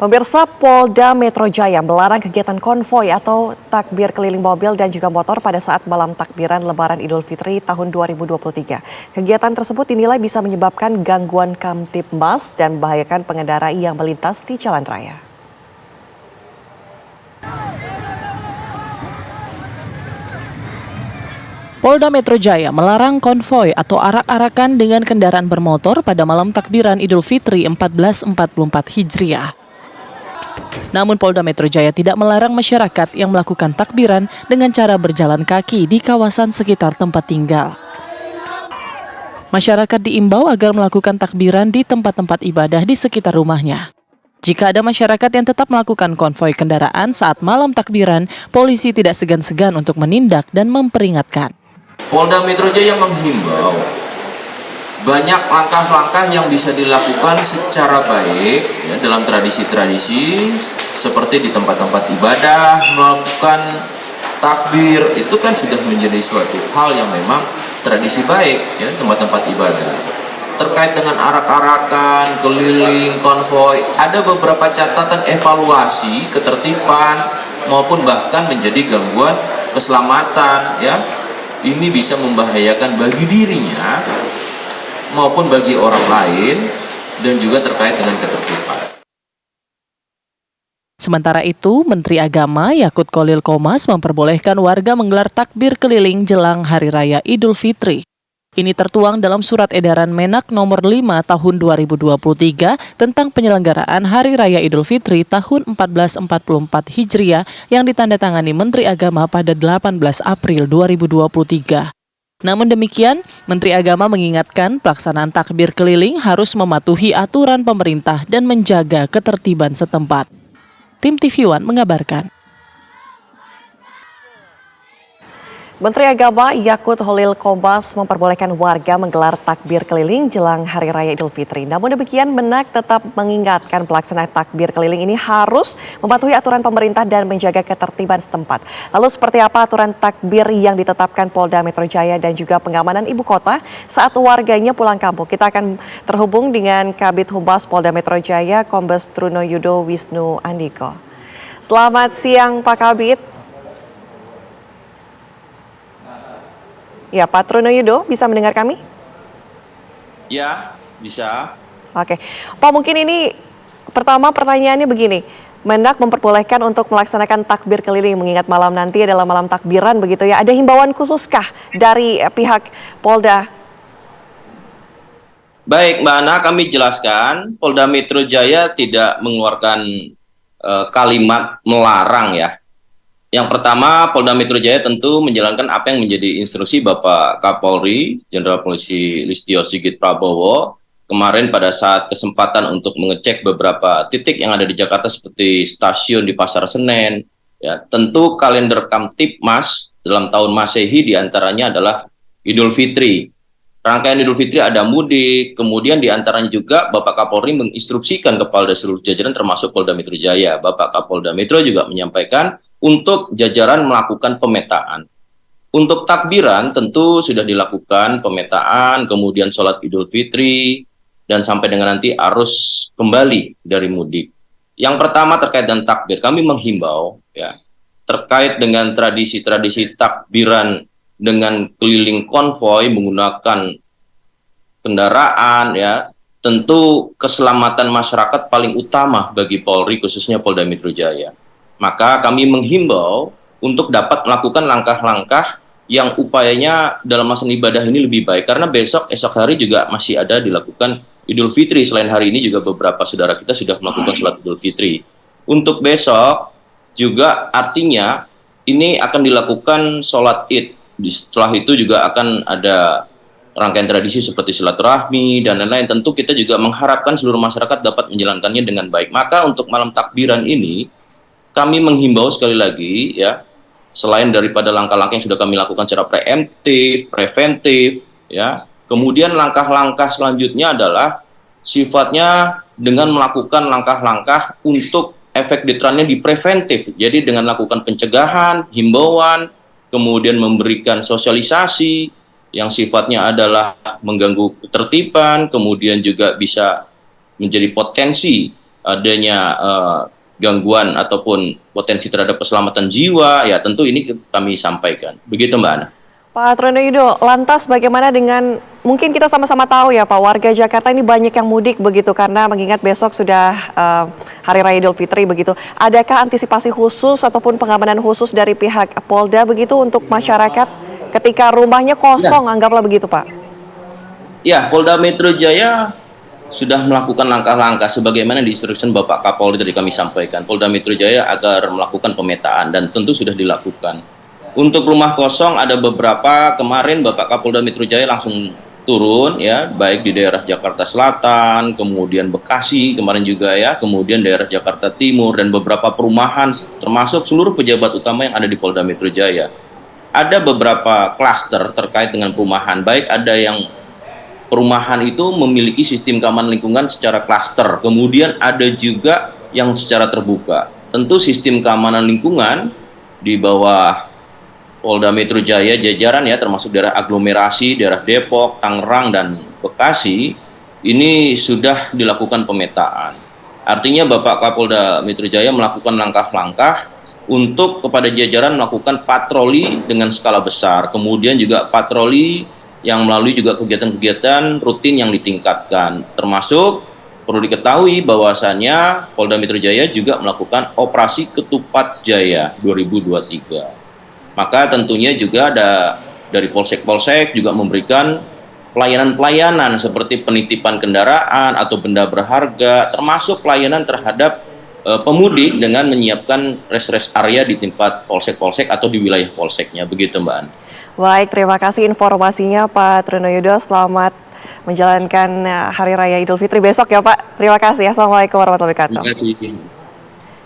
Pemirsa, Polda Metro Jaya melarang kegiatan konvoi atau takbir keliling mobil dan juga motor pada saat malam takbiran Lebaran Idul Fitri tahun 2023. Kegiatan tersebut dinilai bisa menyebabkan gangguan Kamtibmas dan membahayakan pengendara yang melintas di jalan raya. Polda Metro Jaya melarang konvoi atau arak-arakan dengan kendaraan bermotor pada malam takbiran Idul Fitri 1444 Hijriah. Namun Polda Metro Jaya tidak melarang masyarakat yang melakukan takbiran dengan cara berjalan kaki di kawasan sekitar tempat tinggal. Masyarakat diimbau agar melakukan takbiran di tempat-tempat ibadah di sekitar rumahnya. Jika ada masyarakat yang tetap melakukan konvoi kendaraan saat malam takbiran, polisi tidak segan-segan untuk menindak dan memperingatkan. Polda Metro Jaya menghimbau banyak langkah-langkah yang bisa dilakukan secara baik ya, dalam tradisi-tradisi seperti di tempat-tempat ibadah, melakukan takbir, itu kan sudah menjadi suatu hal yang memang tradisi baik ya, tempat-tempat ibadah. Terkait dengan arak-arakan, keliling, konvoi, ada beberapa catatan evaluasi, ketertiban maupun bahkan menjadi gangguan keselamatan ya. Ini bisa membahayakan bagi dirinya maupun bagi orang lain dan juga terkait dengan ketertiban. Sementara itu, Menteri Agama Yakut Kholil Qomas memperbolehkan warga menggelar takbir keliling jelang Hari Raya Idul Fitri. Ini tertuang dalam Surat Edaran Menak Nomor 5 Tahun 2023 tentang penyelenggaraan Hari Raya Idul Fitri tahun 1444 Hijriah yang ditandatangani Menteri Agama pada 18 April 2023. Namun demikian, Menteri Agama mengingatkan pelaksanaan takbir keliling harus mematuhi aturan pemerintah dan menjaga ketertiban setempat. Tim TV One mengabarkan. Menteri Agama Yakut Kholil Qomas memperbolehkan warga menggelar takbir keliling jelang Hari Raya Idul Fitri. Namun demikian, Menak tetap mengingatkan pelaksanaan takbir keliling ini harus mematuhi aturan pemerintah dan menjaga ketertiban setempat. Lalu seperti apa aturan takbir yang ditetapkan Polda Metro Jaya dan juga pengamanan ibu kota saat warganya pulang kampung? Kita akan terhubung dengan Kabid Humas Polda Metro Jaya, Kombes Truno Yudo Wisnu Andiko. Selamat siang Pak Kabid. Ya, Pak Truno Yudo, bisa mendengar kami? Ya, bisa. Oke, Pak, mungkin ini pertama pertanyaannya begini. Menak memperbolehkan untuk melaksanakan takbir keliling mengingat malam nanti adalah malam takbiran begitu ya. Ada himbauan khususkah dari pihak Polda? Baik, Mbak Ana, kami jelaskan Polda Metro Jaya tidak mengeluarkan kalimat melarang ya. Yang pertama, Polda Metro Jaya tentu menjalankan apa yang menjadi instruksi Bapak Kapolri, Jenderal Polisi Listio Sigit Prabowo, kemarin pada saat kesempatan untuk mengecek beberapa titik yang ada di Jakarta seperti stasiun di Pasar Senen, ya, tentu kalender Kamtibmas dalam tahun Masehi diantaranya adalah Idul Fitri. Rangkaian Idul Fitri ada mudik, kemudian diantaranya juga Bapak Kapolri menginstruksikan kepada seluruh jajaran termasuk Polda Metro Jaya. Bapak Kapolda Metro juga menyampaikan untuk jajaran melakukan pemetaan. Untuk takbiran tentu sudah dilakukan pemetaan, kemudian sholat Idul Fitri, dan sampai dengan nanti arus kembali dari mudik. Yang pertama terkait dengan takbir, kami menghimbau ya terkait dengan tradisi-tradisi takbiran dengan keliling konvoi menggunakan kendaraan ya, tentu keselamatan masyarakat paling utama bagi Polri khususnya Polda Metro Jaya. Maka kami menghimbau untuk dapat melakukan langkah-langkah yang upayanya dalam masa ibadah ini lebih baik. Karena esok hari juga masih ada dilakukan Idul Fitri. Selain hari ini juga beberapa saudara kita sudah melakukan sholat Idul Fitri. Untuk besok juga artinya ini akan dilakukan sholat Id. Setelah itu juga akan ada rangkaian tradisi seperti silaturahmi dan lain-lain. Tentu kita juga mengharapkan seluruh masyarakat dapat menjalankannya dengan baik. Maka untuk malam takbiran ini, kami menghimbau sekali lagi ya, selain daripada langkah-langkah yang sudah kami lakukan secara preventif ya, kemudian langkah-langkah selanjutnya adalah sifatnya dengan melakukan langkah-langkah untuk efek detrannya di preventif. Jadi dengan melakukan pencegahan, himbauan, kemudian memberikan sosialisasi yang sifatnya adalah mengganggu ketertiban, kemudian juga bisa menjadi potensi adanya gangguan ataupun potensi terhadap keselamatan jiwa, ya tentu ini kami sampaikan. Begitu Mbak Ana. Pak Truno Yudo, lantas bagaimana dengan, mungkin kita sama-sama tahu ya Pak, warga Jakarta ini banyak yang mudik begitu karena mengingat besok sudah Hari Raya Idul Fitri begitu. Adakah antisipasi khusus ataupun pengamanan khusus dari pihak Polda begitu untuk masyarakat ketika rumahnya kosong, anggaplah begitu Pak? Ya, Polda Metro Jaya sudah melakukan langkah-langkah sebagaimana diinstruksi Bapak Kapolri tadi kami sampaikan. Polda Metro Jaya agar melakukan pemetaan dan tentu sudah dilakukan. Untuk rumah kosong ada beberapa, kemarin Bapak Kapolda Metro Jaya langsung turun ya, baik di daerah Jakarta Selatan, kemudian Bekasi kemarin juga ya, kemudian daerah Jakarta Timur dan beberapa perumahan termasuk seluruh pejabat utama yang ada di Polda Metro Jaya. Ada beberapa klaster terkait dengan perumahan, baik ada yang perumahan itu memiliki sistem keamanan lingkungan secara klaster, kemudian ada juga yang secara terbuka. Tentu sistem keamanan lingkungan di bawah Polda Metro Jaya jajaran ya, termasuk daerah aglomerasi, daerah Depok, Tangerang, dan Bekasi, ini sudah dilakukan pemetaan. Artinya Bapak Kapolda Metro Jaya melakukan langkah-langkah untuk kepada jajaran melakukan patroli dengan skala besar, kemudian juga patroli yang melalui juga kegiatan-kegiatan rutin yang ditingkatkan, termasuk perlu diketahui bahwasannya Polda Metro Jaya juga melakukan operasi Ketupat Jaya 2023. Maka tentunya juga ada dari polsek-polsek juga memberikan pelayanan-pelayanan seperti penitipan kendaraan atau benda berharga, termasuk pelayanan terhadap pemudik dengan menyiapkan rest area di tempat polsek-polsek atau di wilayah polseknya. Begitu Mbak An. Baik, terima kasih informasinya Pak Truno Yudo. Selamat menjalankan Hari Raya Idul Fitri besok ya Pak. Terima kasih. Assalamualaikum warahmatullahi wabarakatuh. Terima kasih.